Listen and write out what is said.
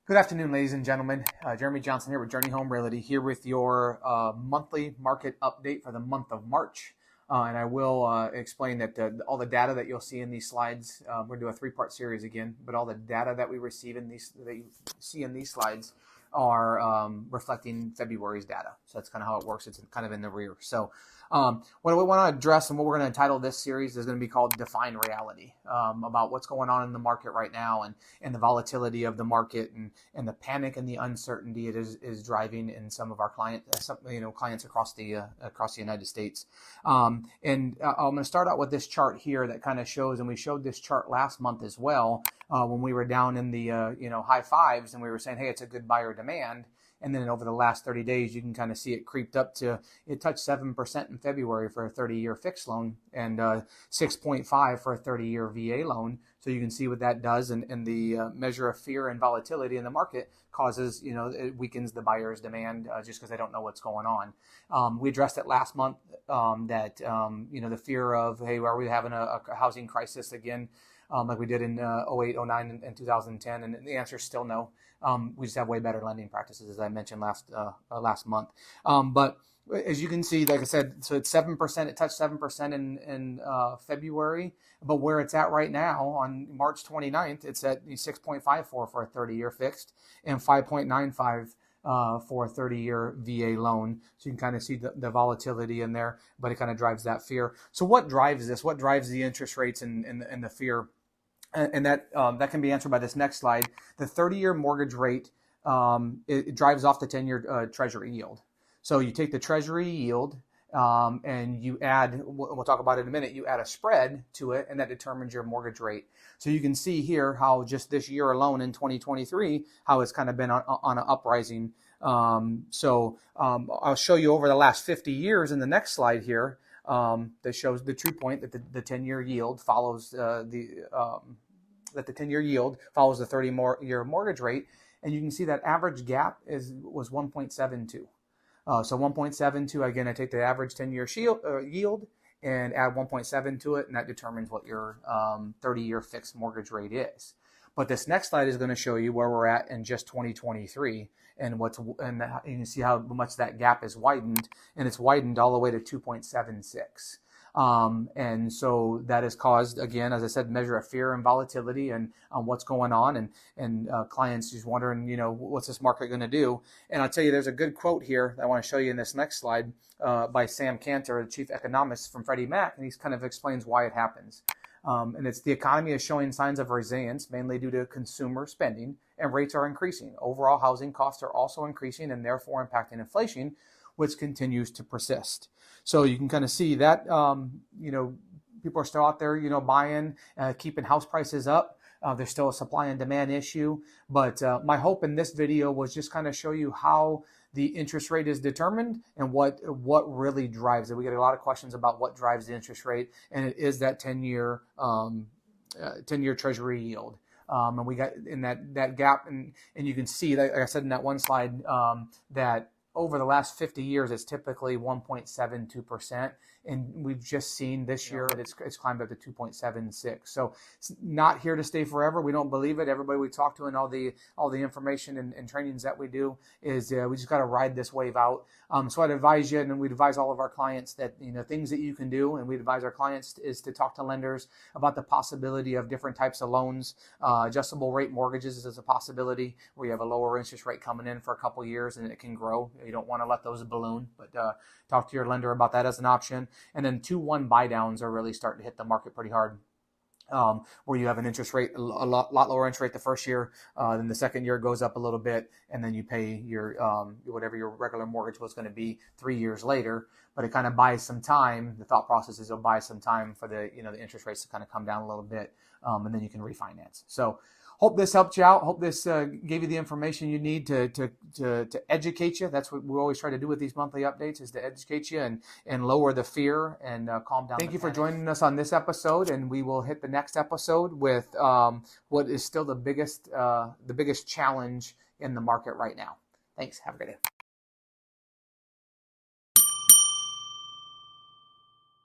Good afternoon, ladies and gentlemen. Jeremy Johnson here with Journey Home Realty, here with your monthly market update for the month of March. And I will explain that all the data that you'll see in these slides, we're going to do a three-part series again, but all the data that we receive in these, that you see in these slides are reflecting February's data. So that's kind of how it works. It's kind of in the rear. So what we want to address and what we're going to entitle this series is going to be called Define Reality, about what's going on in the market right now and the volatility of the market and the panic and the uncertainty it is driving in some of our clients across the United States. I'm going to start out with this chart here that kind of shows, and we showed this chart last month as well, when we were down in the high fives and we were saying, hey, it's a good buyer demand. And then over the last 30 days, you can kind of see it creeped up to, it touched 7% in February for a 30-year fixed loan and 6.5 for a 30-year VA loan. So you can see what that does. And the measure of fear and volatility in the market causes, it weakens the buyer's demand just because they don't know what's going on. We addressed it last month that, the fear of, hey, are we having a housing crisis again? Like we did in 08, 09, and 2010, and the answer is still no. We just have way better lending practices, as I mentioned last month. But as you can see, like I said, so it's 7%. It touched 7% in February, but where it's at right now on March 29th, it's at 6.54 for a 30-year fixed and 5.95 for a 30-year VA loan. So you can kind of see the volatility in there, but it kind of drives that fear. So what drives this? What drives the interest rates and the fear? And that can be answered by this next slide. The 30-year mortgage rate, it drives off the 10-year Treasury yield. So you take the Treasury yield and you add, we'll talk about it in a minute, you add a spread to it, and that determines your mortgage rate. So you can see here how just this year alone in 2023, how it's kind of been on an uprising. I'll show you over the last 50 years in the next slide here. That shows the true point that the 10-year yield follows the 10-year yield follows the 30-year mortgage rate, and you can see that average gap was 1.72. So 1.72, again, I take the average 10-year yield and add 1.7 to it, and that determines what your 30-year fixed mortgage rate is. But this next slide is going to show you where we're at in just 2023 and you can see how much that gap is widened, and it's widened all the way to 2.76. And so that has caused, again, as I said, measure of fear and volatility and what's going on, and clients just wondering, what's this market going to do? And I'll tell you, there's a good quote here that I want to show you in this next slide by Sam Cantor, the chief economist from Freddie Mac, and he kind of explains why it happens. And it's the economy is showing signs of resilience, mainly due to consumer spending, and rates are increasing. Overall housing costs are also increasing and therefore impacting inflation, which continues to persist. So you can kind of see that, people are still out there, buying, keeping house prices up. There's still a supply and demand issue. But my hope in this video was just kind of show you how the interest rate is determined and what really drives it. We get a lot of questions about what drives the interest rate, and it is that 10-year Treasury yield. And we got in that gap, and you can see, like I said in that one slide, that over the last 50 years, it's typically 1.72%. And we've just seen this year that it's climbed up to 2.76. So it's not here to stay forever. We don't believe it. Everybody we talk to and all the information and trainings that we do is we just got to ride this wave out. So I'd advise you, and we advise all of our clients that, things that you can do, and we advise our clients is to talk to lenders about the possibility of different types of loans. Adjustable rate mortgages is a possibility where you have a lower interest rate coming in for a couple of years and it can grow. You don't want to let those balloon, but talk to your lender about that as an option. And then 2-1 buy downs are really starting to hit the market pretty hard. Where you have an interest rate, a lot lower interest rate the first year, then the second year goes up a little bit, and then you pay your whatever your regular mortgage was going to be 3 years later. But it kind of buys some time. The thought process is it'll buy some time for the the interest rates to kind of come down a little bit, and then you can refinance. So hope this helped you out. Hope this gave you the information you need to educate you. That's what we always try to do with these monthly updates, is to educate you and lower the fear and calm down. Thank you for joining us on this episode, and we will hit the next episode with what is still the biggest challenge in the market right now. Thanks. Have a great day.